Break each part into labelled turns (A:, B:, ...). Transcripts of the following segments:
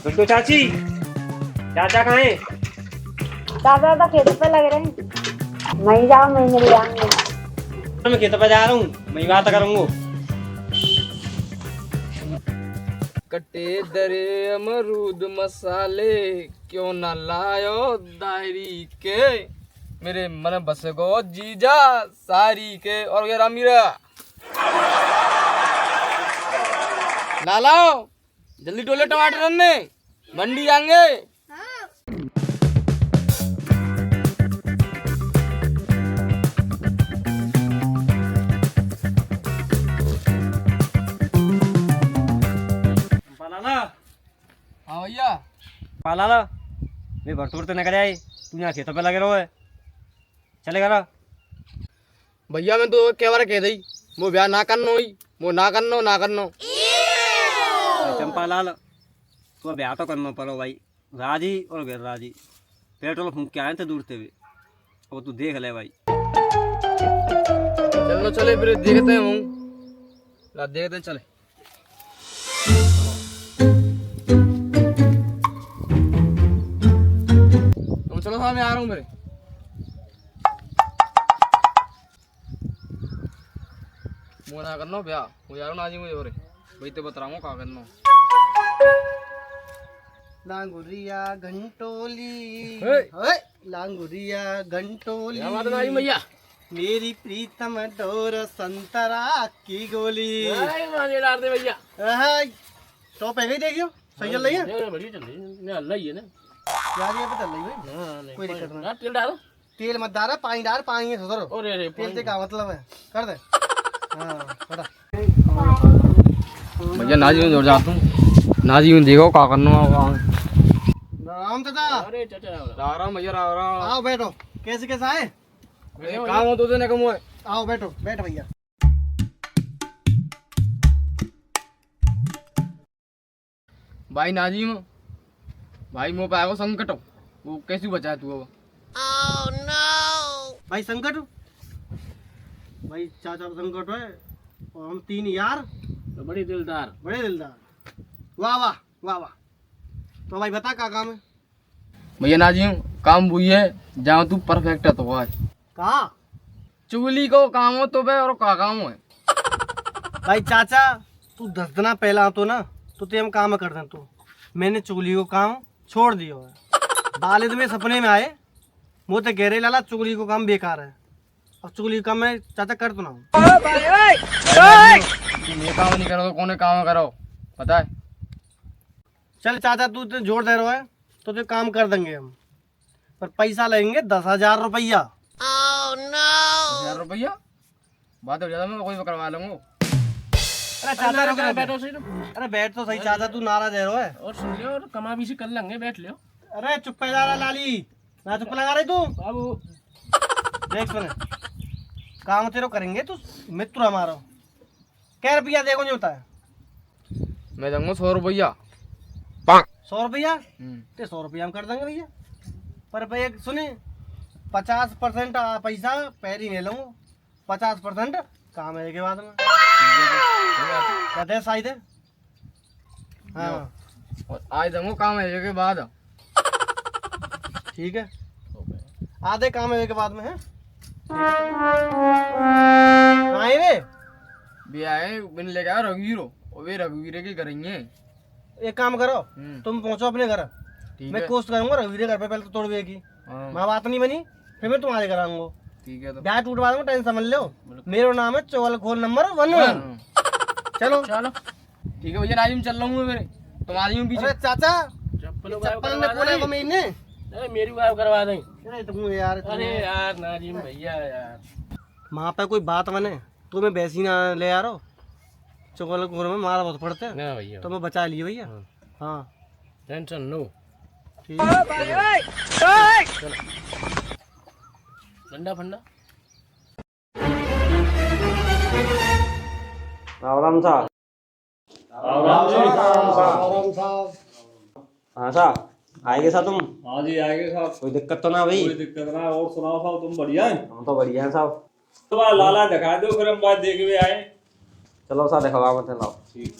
A: तो चाची, चाचा कहाँ है?
B: दादा तो खेत पे लग रहे हैं। नहीं जाओ, मैं मिल जाऊंगी।
A: मैं खेत पे जा रहा हूँ, मैं बात करूँगा।
C: कटे दरे अमरूद मसाले क्यों न लायो दायरी के, मेरे मन बस गो जीजा सारी के। और ये रामीरा लालाओ जल्दी टोले टमाटर ने मंडी जाएंगे। हाँ भैया
A: पाला मैं भरतूर तो निकल आए, तू यहाँ खेतों पे लगे रहो है, चलेगा ना?
C: भैया मैं तो क्या बार कह दी वो ब्याह ना करनो ही, वो ना करनो।
A: चंपा लाल, तो ब्याह तो करना पड़ो भाई, राजी और गैर राजी। पेट्रोल फूंक के आए थे दूर से भी, वो तू देख ले भाई।
C: चलो चले फिर देखते हैं, देखते हैं चले। तुम चलो सामने आ रहा हूँ मेरे। वो ना करना ब्याह, वो यार ना जी मुझे हो रहे भाई, तो बता रहा हूँ क्या करना।
D: लांगुरिया घंटोली,
C: हे!
D: लांगुरिया घंटोली,
C: क्या बात है नाजी भैया?
D: मेरी प्रीतम डोर संतरा की गोली।
C: डाल दे भैया।
D: तो पे गई देखियो, सही चल रही है,
C: बढ़िया चल रही है, अल्लाह ही है ना।
D: यार ये पे चल रही है, कोई दिक्कत नहीं।
C: तेल डालो,
D: तेल मत डाला, पानी डाल, पानी है सुधरो।
C: अरे
D: तेल से क्या मतलब है, कर दे। हाँ बड़ा
C: भैया नाजी में जोड़ जाता हूँ, नाजी में देखो क्या करना है।
D: राम चाचा,
C: अरे चाचा राम भैया राम।
D: आओ बैठो। कैसे कैसे आए?
C: काम हो तो देने कम हुए।
D: आओ बैठो, बैठ भैया।
C: भाई नाजिम, भाई मोह पाएगो संकट, वो कैसे बचाए तू अब?
D: भाई संकट, भाई चाचा संकट है और हम तीन यार
C: तो बड़ी दिलदार।
D: बड़े दिलदार। वाह वाह वाह वाह। तो भाई बता क्या काम है?
C: भैया नाजिम काम वही है जहाँ तू परफेक्ट है, तो भाई
D: कहा
C: चुगली को काम हो तो भाई, और क्या काम है?
D: भाई चाचा तू 10 दिन पहला तो ना तो ते हम काम कर दें, तो मैंने चुगली को काम छोड़ दिया है। बालिद में सपने में आए, मुँह ते गहरे लाला चुगली को काम बेकार है। अब चुगली का मैं चाचा कर तो ना हूँ।
C: ये काम नहीं करो तो कौन काम करो पता है?
D: चल चाचा तू तो जोड़ दे रहा है तो ते काम कर देंगे हम, पर पैसा लेंगे 10,000 रुपया।
C: 1000 रुपया बात हो जाता, मैं कोई करवा लूंगा।
D: अरे चाचा रुक रे,
C: बैठो सही,
D: अरे बैठ तो सही चाचा, तू नाराज है रो है।
C: और सुन लियो, और कमा भी से कर लेंगे, बैठ लियो।
D: अरे चुप पे जा रहा लाली, ना चुप लगा रही तू।
C: बाबू
D: देख सुन, काम तेरे करेंगे तू मित्र हमारा। क्या रुपया देखो नहीं होता है?
C: मैं दूंगा 100 रुपया।
D: 100 रुपया ते 100 रुपया हम कर देंगे भैया, पर भैया सुने 50% पैसा पैरी ले लूंगा, 50% काम है के बाद में। कहते साई दे। हाँ
C: और आज दूंगा काम है के बाद।
D: ठीक है, आधे काम है के बाद में है। हाँ वे
C: भी आए बिन लेके आया रघुवीरो, और वे रघुवीरे की करेंगे।
D: एक काम करो, तुम पहुंचो अपने घर,
C: ठीक
D: मैं
C: है।
D: कोशिश करूंगा रघुवीर घर पे पहले तो तोड़वे की।
C: हाँ,
D: माँ बात नहीं बनी फिर मैं तुम्हारे घर आऊंगा।
C: ठीक है तो
D: ब्याह टूटवा दूंगा, टेंशन समझ लो। मेरा नाम है चौल खोल नंबर 11। चलो
C: चलो ठीक है भैया, नाजिम चल रहा हूँ मैं मेरे, तुम आ जाइयो पीछे।
D: अरे चाचा
C: चप्पल
D: चप्पल ने बोला को मैंने।
C: अरे मेरी वाइफ करवा दें।
D: अरे तुम यार,
C: अरे यार नाजिम भैया यार,
D: वहाँ पे कोई बात बने तो मैं वैसी ना ले आ रहा हूँ। चौल खोल में मारा बहुत पड़ता है,
C: ना भैया
D: तो मैं बचा लिए भैया। हाँ
C: टेंशन नो।
D: ठीक है।
C: ठंडा फंडा
A: राम साहब। हाँ साहब, आएंगे साहब तुम?
E: हाँ जी आएंगे साहब।
A: कोई दिक्कत तो ना भाई?
E: कोई दिक्कत ना। और सुनाओ साहब, तुम बढ़िया है?
A: हम तो बढ़िया है साहब।
E: तो बार लाला दिखा दो, फिर हम बात देख के आए।
A: चलो साहब दिखवा मत लाओ।
E: ठीक।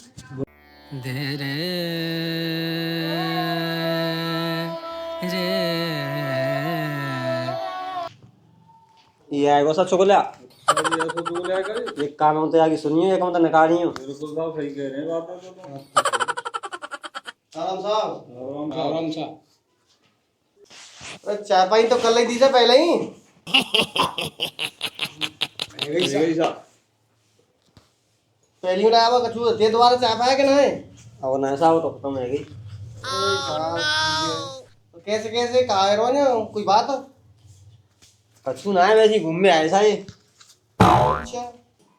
A: ये आएगा सर चुगलिया।
E: सब ये तो जो लिया करे।
A: एक कान में तो आगे सुनियो, एक में तो निकालियो।
E: बिल्कुल साहब सही कह रहे हैं बात तो।
D: आराम साहब।
E: आराम साहब।
D: अरे चाय पानी तो कर ली थी से पहले ही।
E: यही साहब।
D: पहली उठाया हुआ कछू दे, दोबारा चाय पाया कि नहीं?
A: अब ना साहब तो खत्म है गई।
D: तो कैसे कैसे कहा रो ने कोई बात?
A: कछु ना है, वैसे ही घूमने आए सा ये।
D: अच्छा।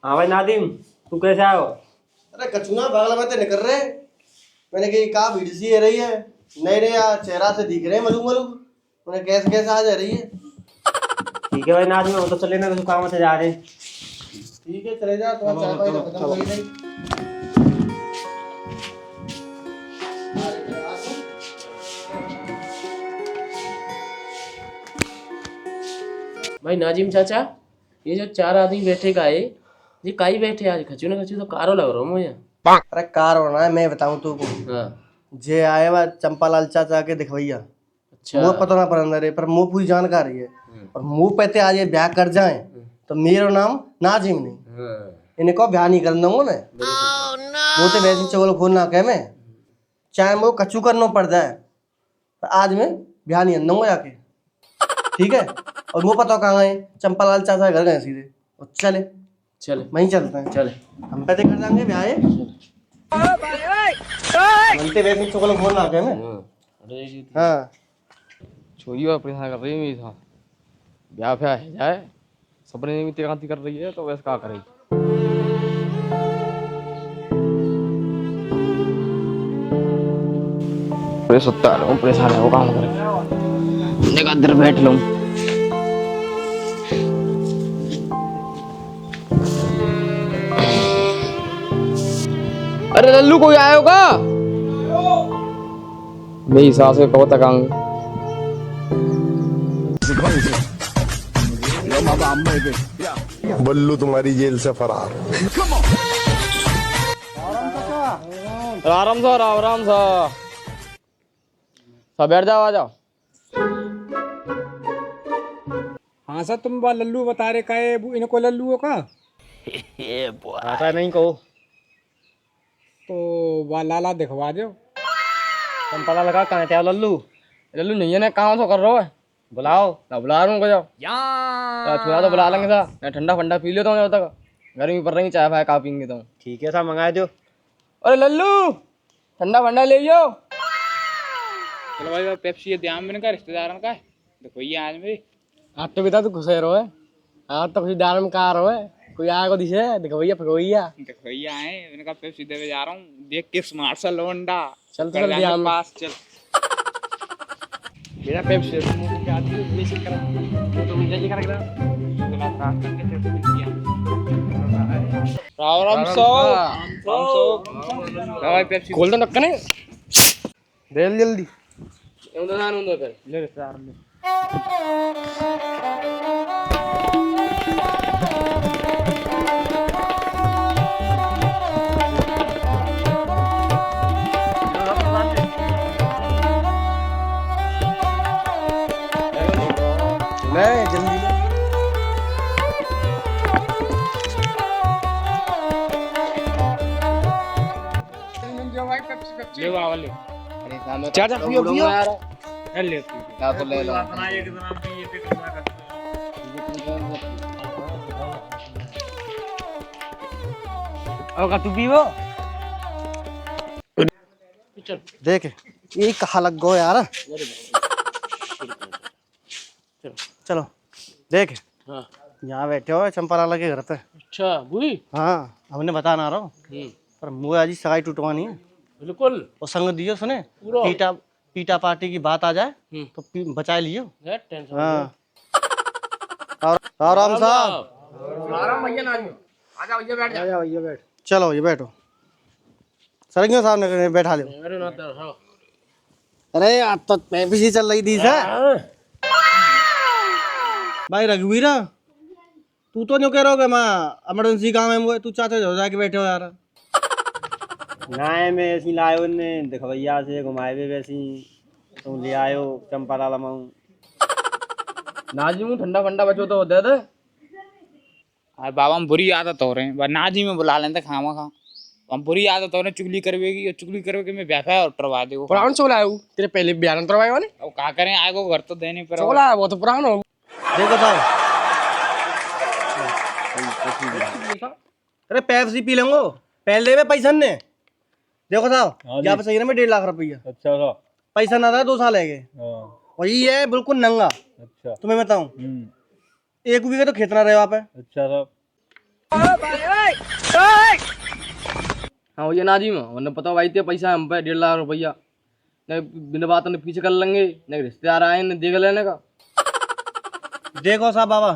A: हाँ भाई नादिम, तू कैसे आयो?
D: अरे कछु ना बगल में तो निकल रहे। मैंने कही कहा भीड़ सी है रही है, नए नए चेहरा से दिख रहे हैं मलूम मलूम। उन्हें कैसे कैसे आ जा रही है।
A: ठीक है भाई नादिम, हम तो चले ना, कुछ काम से जा रहे हैं।
D: ठीक है चले जा, तुम्हारा चाय पानी तो खत्म हो ही नहीं।
F: भाई नाजिम चाचा, ये जो 4 आदमी बैठे का है, ये काई बैठे आज? खचू ना खचू तो कारो लग रहा हूँ मुझे।
D: अरे कार होना है, मैं बताऊं तुमको।
F: हाँ।
D: जे आए वा चंपालाल चाचा के दिखवैया।
F: अच्छा।
D: वो पता ना पर अंदर है, पर मुंह पूरी जानकारी है। और मुंह पे ते आज ये ब्याह कर जाए तो मेरा नाम नाजिम नहीं।
F: हाँ।
D: इन्हें को ब्याह नहीं कर दूंगा मैं। वो तो वैसे चवल खोलना कह मैं, चाहे वो कचू करना पड़ जाए, तो आज मैं ब्याह नहीं दूंगा जाके। ठीक है? और वो पता कहाँ है? चंपालाल चाचा घर गए सीधे। और चले
F: चले
D: वहीं चलते हैं।
F: चले।
D: हम पैसे कर देंगे ब्याह। मनते वैसे चवल खोलना कह मैं। हाँ
C: छोरी और परेशान कर रही है मेरी साथ। ब्याह फ्याह है जाए, सपने में तेराती कर रही है, तो वैसे क्या करेगी? सुत्ता है, परेशान है, वो काम करे। देखा अंदर बैठ लूं। अरे लल्लू कोई आया होगा? मेरी सास के कब तक आऊंगी?
G: बल्लू तुम्हारी जेल से फरार।
C: आराम से आराम से सब बैठ जाओ, आ जाओ।
H: हाँ सर, तुम बा लल्लू बता रहे का है, इनको लल्लू हो का?
A: ऐसा नहीं कहो
H: तो बा लाला दिखवा दो।
A: तुम पता लगा कहाँ थे लल्लू?
C: लल्लू नहीं है ना, कहाँ से कर रहे हो?
A: बुलाओ
C: ना बुला रहा हूँ, जाओ। छोड़ा तो बुला लेंगे साहब, मैं ठंडा फंडा पी लेता हूँ जब तक। गर्मी पड़ रही, चाय फाय का पीएंगे तो।
A: ठीक है साहब, मंगाए दो।
C: अरे लल्लू ठंडा फंडा ले जाओ।
H: चलो भाई पेप्सी ध्यान में का रिश्तेदारों का देखो ये आज मेरे
C: आज तो बेटा तू घुसे रहो है, आज तो कुछ डाल में कहा रहो है, कोई आया को दिखे देखो भैया फगोइया
H: देखो ये आए, मैंने कहा पेप्सी देवे जा रहा हूँ, देख के स्मार्ट सा लोंडा।
C: चल तो चल ध्यान
H: पास चल मेरा पेप्सी क्या आती है बेसिक कर तो मुझे जी कर राम भाई पेप्सी
C: खोल दो ढक्कन है
D: दे जल्दी।
C: ले रिश्तेदार ले।
D: ले जल्दी ले।
H: ले बाबा ले
C: चाचा पियो पियो
H: ले
C: क्या तो ले लो।
H: और का तू पीवो
D: देख ये कहाँ लग गो यार। चलो देख,
F: हाँ।
D: यहाँ बैठे हो चंपालाल के घर पे।
F: अच्छा बुई।
D: हाँ हमने बता ना रहा हूँ, पर मुझे आज ही सगाई टूटवानी है।
F: बिल्कुल।
D: और संग दियो सुने,
F: पूरा।
D: पीटा पीटा पार्टी की बात आ जाए तो बचा लियो।
F: टेंशन।
D: हाँ आराम साहब।
C: आराम भैया ना आ जाओ, भैया बैठ जाओ।
D: भैया बैठ। चलो ये बैठो, सरंगिया साहब ने बैठा लो। अरे आज तो पेप्सी चल रही थी सर। भाई रघुवीरा, तू तो नहीं कह रहा मैं इमरजेंसी काम है मुझे, तू चाचा हो जाके बैठे हो यार।
A: ना मैं ऐसी लायो ने दिखवैया से घुमाए हुए वैसी तुम ले आयो चंपा लाल माऊ।
C: नाजिम ठंडा फंडा बचो तो दे दे।
H: अरे बाबा हम बुरी आदत हो रहे हैं, नाजी में बुला लेते खामा खा। हम बुरी आदत हो रहे हैं चुगली करवेगी और चुगली करवे मैं ब्याह और करवा दे।
F: पुरान चोला है वो, तेरे पहले बयान करवाए वाले
H: अब क्या करें, आए को घर तो देने पर
F: चोला है वो तो पुराना हो।
D: देखो साहब, अरे पेप्सी पी लेंगे पहले में पैसा ने। देखो साहब यहाँ पे सही ना मैं 1.5 लाख रुपया।
A: अच्छा सा
D: पैसा ना था 2 साल है और ये है बिल्कुल नंगा।
A: अच्छा
D: तुम्हें बताऊं 1 बीघे तो खेत ना रहे वहाँ पे।
A: अच्छा सा
C: हाँ भैया नाजिम, उन्हें पता भाई ते पैसा हम पे 1.5 लाख रुपया, न बिना बात ने पीछे कर लेंगे, न रिश्तेदार आए न देख लेने का।
D: देखो साहब बाबा,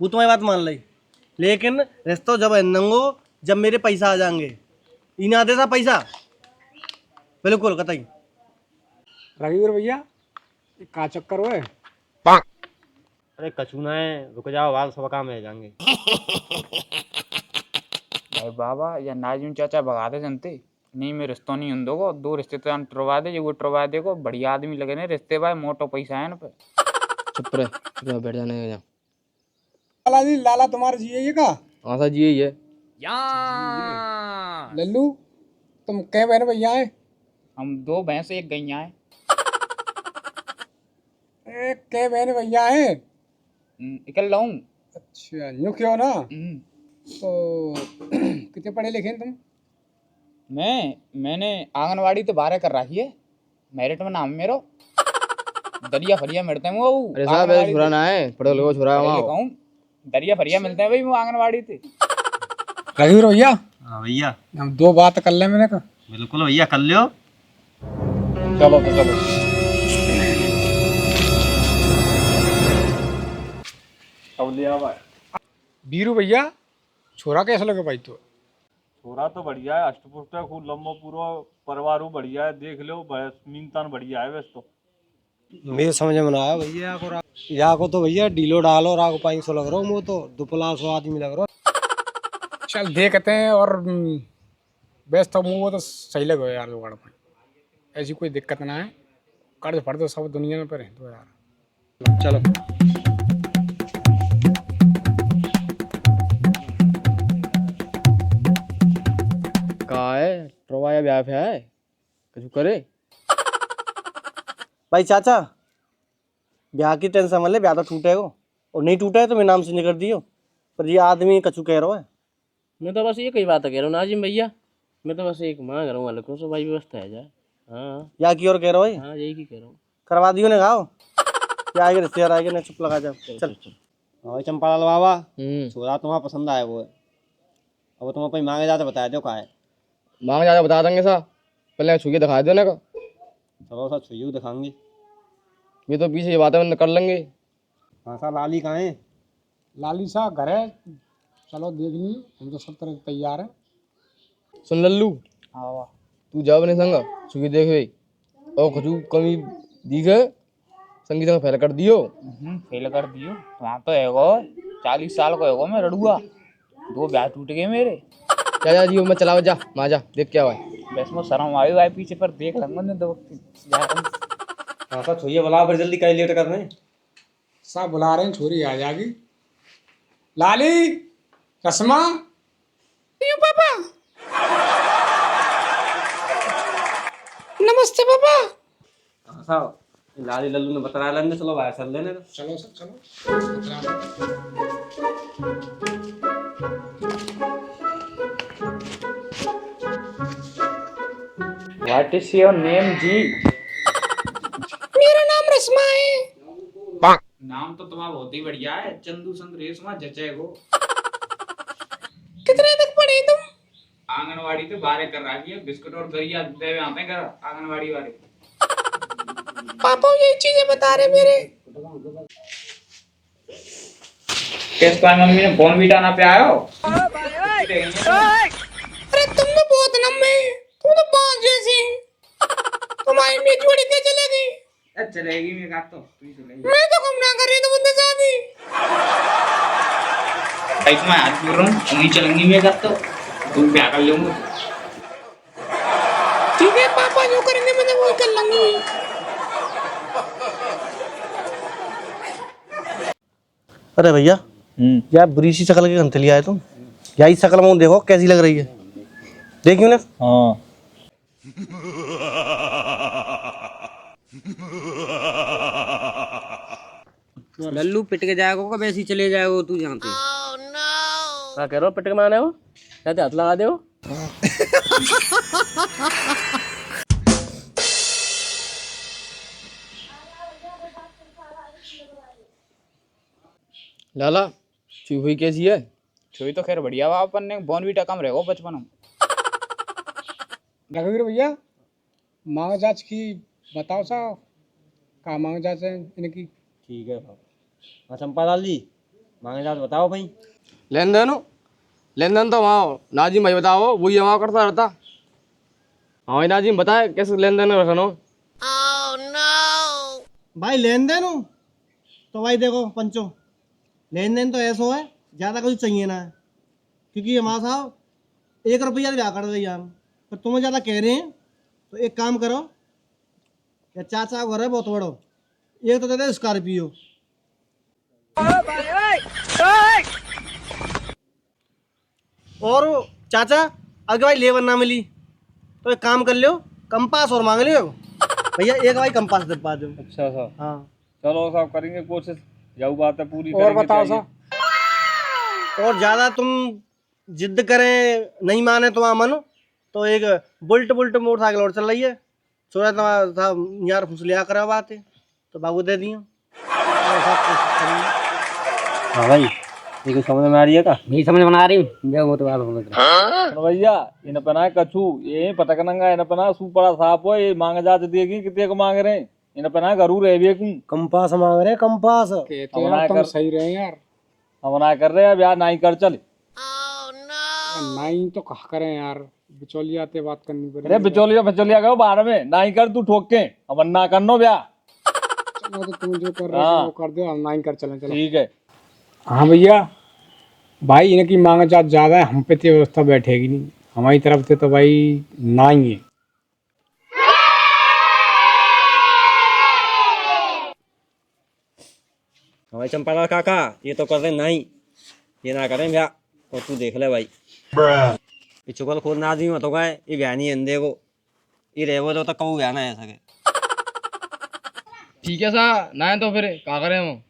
D: वो तुम्हारी बात मान ली, लेकिन रिश्तो जब नंगो जब मेरे पैसा आ जाएंगे इन आधे सा पैसा बिल्कुल कतई।
E: रघुवीर भैया का चक्कर हुए?
A: अरे कछु ना है, रुक जाओ बाल सब काम में जाएंगे।
H: अरे बाबा या नाजिम चाचा भगाते जनते नहीं, मैं रिश्तों नहीं उन दोगो 2 रिश्तेदार टरवा दे, जो वो टरवा दे को बढ़िया आदमी लगे ने रिश्ते भाई, मोटो पैसा है ना पे।
C: चुप रहे, बैठ जाने का।
E: लाला जी, लाला तुम्हारे जी है ये का?
C: हाँ सर जी यही है।
E: लल्लू तुम कह बहन भैया है?
H: हम 2 भैंस 1 गैया है।
E: कह बहन भैया है?
H: इकल्ला हूँ।
E: अच्छा यूँ क्यों ना?
H: हम्म।
E: तो कितने पढ़े लिखे हैं तुम?
H: मैंने आंगनवाड़ी तो 12 कर रखी है, मेरिट में नाम मेरो दरिया फरिया मिलते हैं वो।
C: अरे साहब ऐसे छुरा ना है, पढ़ो लिखो छुरा है वहाँ।
H: कहूँ दरिया फरिया मिलते हैं भाई वो आंगनवाड़ी से।
E: रघुवीर भैया
A: हाँ भैया
E: हम 2 बात कर ले मैंने कहा।
A: बिल्कुल भैया कर लियो।
E: चलो तो चलो।
A: अब लिया भाई।
E: बीरू भैया छोरा कैसा लगे भाई? तो
G: छोरा तो बढ़िया है, अष्टपुष्ट है, खूब लंबो पूरा परिवार बढ़िया है, देख लो मीनतान बढ़िया है वैसे तो।
D: मेरे समझ में ना आया भैया या को तो भैया डीलो डालो राग 500 लग रहा हूँ, वो तो 2 आदमी लग रहा।
E: चल देखते हैं, और बेस्ट तो वो तो सही लगे यार जुगाड़ में, ऐसी कोई दिक्कत ना है। कर्ज फर्ज सब दुनिया में पर है तो यार। चलो
C: कहा है टरवाया ब्याह है कुछ करे।
D: भाई चाचा ब्याह की टेंशन मत ले, ब्याह तो टूटेगा और नहीं टूटा है तो मेरे नाम से नहीं कर दियो, पर ये आदमी कछु कह रहा है।
F: मैं तो बस ये कई बात कह रहा हूँ नाजिम भैया, मैं तो बस एक मांग रहा हूँ वाले को सो भाई व्यवस्था है जाए। हाँ
D: या की और कह रहा है?
F: हाँ यही की कह रहा हूँ।
D: करवा दियो ने खाओ, क्या आएगा रिश्तेदार आएगा ना, चुप लगा जाओ। चल
A: भाई चंपालाल बाबा,
F: हम्म,
A: छोरा तुम्हारा पसंद आया वो है, अब तुम अपनी मांगे जाते बता दो का है।
C: मांग ज्यादा बता देंगे साहब, पहले छुके दिखा देने का।
A: चलो सर छुयू दिखाएंगे।
C: ये तो पीछे ये बातें कर लेंगे।
A: हाँ सर लाली कहाँ है?
E: लाली सा घर है, चलो देख ली, हम तो सब तरह से तैयार है।
C: सुन लल्लू, तू जा अपने संग छुके देख भाई, और खजू कमी दिखे संगी संग फैल कर दियो।
H: फेल कर दियो वहाँ तो है 40 साल को है मैं रड़ुआ, 2 ब्याह टूट गए मेरे।
C: क्या जा जियो मैं चलाओ जा माँ जा देख क्या हुआ है।
H: बस में शर्म आई भाई पीछे पर देख लूंगा ना 2 वक्त।
A: हाँ सर छुइए बुला फिर जल्दी कहीं लेट कर रहे हैं।
E: सब बुला रहे हैं, छोरी आ जाएगी। लाली रस्मा पापा, नमस्ते पापा।
A: हाँ साहब लाली लल्लू ने बता लेने, चलो बाहर चल लेने का।
E: चलो सर चलो।
H: व्हाट इज योर नेम जी?
E: मेरा नाम रस्मा है।
H: नाम तो तुम्हारा बहुत ही बढ़िया है, चंदू संग रेशमा जचेगो।
E: कितने तक पढ़े तुम?
H: आंगनवाड़ी तो 12 कर रही है, बिस्कुट और दरिया दे आते हैं आंगनवाड़ी वाले।
E: पापा यही चीजें बता रहे मेरे।
H: किस टाइम मम्मी ने फोन भी डाना पे आयो?
E: अरे तुम तो बहुत लंबे, तुम तो 5 जैसे। तुम्हारी मेरी जोड़ी क्या चलेगी?
H: चलेगी मैं कहता हूँ
E: मैं तो कम ना कर रही तो बंदे शादी।
H: भाई मैं हाथ जोड़ रहा हूँ वहीं चलेंगी मैं कहता हूँ तुम क्या कर लूंगा।
E: ठीक है पापा जो करेंगे मैं तो वो कर लूंगी।
D: अरे भैया यार बुरी सी शक्ल के घंटे लिया है तुम। यही शक्ल में देखो कैसी लग रही है, देखियो ना।
G: हाँ
A: लल्लू पिट के जाएगा कब ऐसे ही चले जाएगा तू यहाँ पे।
F: क्या कह रहे हो पिटक माने हो क्या हाथ लगा दे हो।
C: लाला चूही कैसी है?
H: छुई तो खैर बढ़िया हुआ अपन ने बॉर्नवीटा कम रहेगा बचपन में।
E: रघुवीर भैया मांग जांच की बताओ साहब, कहाँ मांग जांच है इनकी?
A: ठीक है हाँ चंपालाल जी मांगे जात बताओ भाई।
C: लेन देन तो वहाँ नाजिम भाई बताओ वही वहाँ करता रहता। हाँ भाई नाजिम बताए कैसे लेन देन रखनो।
D: भाई लेन देन हो तो भाई देखो पंचो, लेन देन तो ऐसा है ज़्यादा कुछ चाहिए ना है, क्योंकि हमारा साहब 1 रुपया ब्याह कर दे यार। पर तुम्हें ज़्यादा कह रहे हैं तो एक काम करो, या चाचा घर है बहुत बड़ो, एक तो दे दे स्कॉर्पियो। और चाचा अगर भाई लेबर ना मिली तो एक काम कर लियो, कंपास और मांग लियो भैया, एक भाई कंपास दे पा दो।
G: अच्छा साहब
D: हाँ
G: चलो साहब करेंगे कोशिश, यही बात है पूरी
E: और
G: करेंगे
E: बताओ
G: चाहिए।
E: साहब।
D: और ज़्यादा तुम जिद करें नहीं माने तो मानो तो एक बुल्ट मोटरसाइकिल और चल रही है, सोचा था यार फुस लिया करा बात है तो बाबू दे दिया।
A: हाँ भाई ये कुछ समझ में आ रही है का?
F: नहीं समझ में आ रही हूँ वो तो बात समझ रहा
G: तो भैया इन पना कछु ये पटकनंगा इन पना सुपड़ा साफ हो ये मांग जात देगी कितने को मांग रहे इन पना गरू रह भी कु
D: कंपास मांग रहे कंपास।
E: कहते यार तुम सही रहे यार।
G: हम ना कर रहे हैं ब्याह नहीं कर चल।
E: नहीं तो कहा करें यार, बिचौलिया आते बात करनी पड़ेगी।
G: अरे बिचौलिया कहो बाहर में नहीं कर तू ठोक के हम ना करनो ब्याह।
E: चलो तो तुम जो कर रहे हो वो कर दो, हम नहीं कर चलें चलो।
G: ठीक है
E: हाँ भैया भाई इनकी मांग जात ज्यादा है, हम पे तो व्यवस्था बैठेगी नहीं, हमारी तरफ से तो भाई ना ही है।
A: हमारे चंपालाल काका ये तो कर रहे नहीं, ये ना करें भैया। और तू देख ले भाई ये चुकल खोद ना दी मत होगा ये ब्याह नहीं अंधे को ये रहे तो कहूँ ब्याह ना ऐसा के।
C: ठीक है सा ना तो फिर क्या करें हम?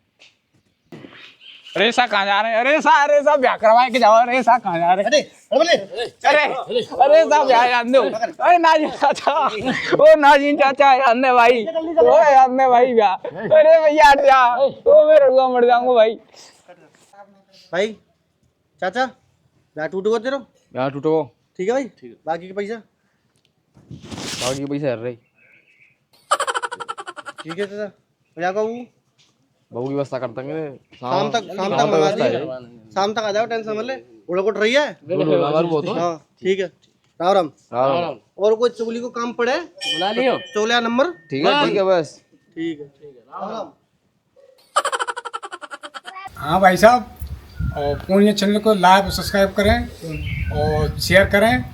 E: अरे सा कहाँ जा रहे हैं? अरे सा ब्याह करवाए के जाओ। अरे सा कहाँ जा रहे हैं? अरे सा ब्याह जान दो। अरे नाजिम चाचा, ओ नाजिम चाचा जान दे भाई, ओ जान दे भाई ब्याह। अरे भैया हट जा, ओ मैं रुआ मर जाऊंगा भाई।
D: भाई चाचा ब्याह टूटो तेरो?
C: ब्याह टूटो
D: ठीक है भाई, बाकी के पैसा
C: बाकी पैसे हर रही
D: ठीक है चाचा। क्या कहूँ
C: बहू की व्यवस्था कर देंगे
D: शाम तक मंगा दिए, शाम तक आ जाओ, टेंशन मत ले। उड़ा कुट रही है हाँ ठीक है। राम राम। और कोई चुगली को काम पड़े
F: बुला लियो।
D: चोलिया नंबर
C: ठीक है बस
D: ठीक है राम राम।
E: हाँ भाई साहब, और पूर्ण चैनल को लाइक और सब्सक्राइब करें और शेयर करें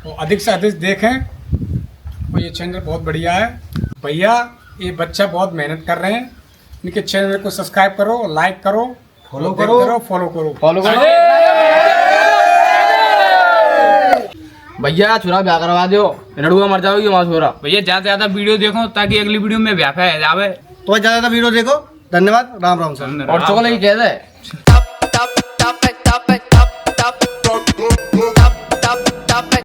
E: और अधिक से अधिक देखें। और ये चैनल बहुत बढ़िया है भैया, ये बच्चा बहुत मेहनत कर रहे हैं, इनके चैनल को सब्सक्राइब करो, लाइक करो, फॉलो करो।
C: भैया छुरा ब्याह करवा दो, लड़ुआ मर जाओगी वहाँ छोरा।
H: भैया ज़्यादा से ज़्यादा वीडियो देखो ताकि अगली वीडियो में ब्याह पे जावे।
D: तो ज़्यादा वीडियो देखो। धन्यवाद। राम राम सर।
C: और चोला ही कह दे।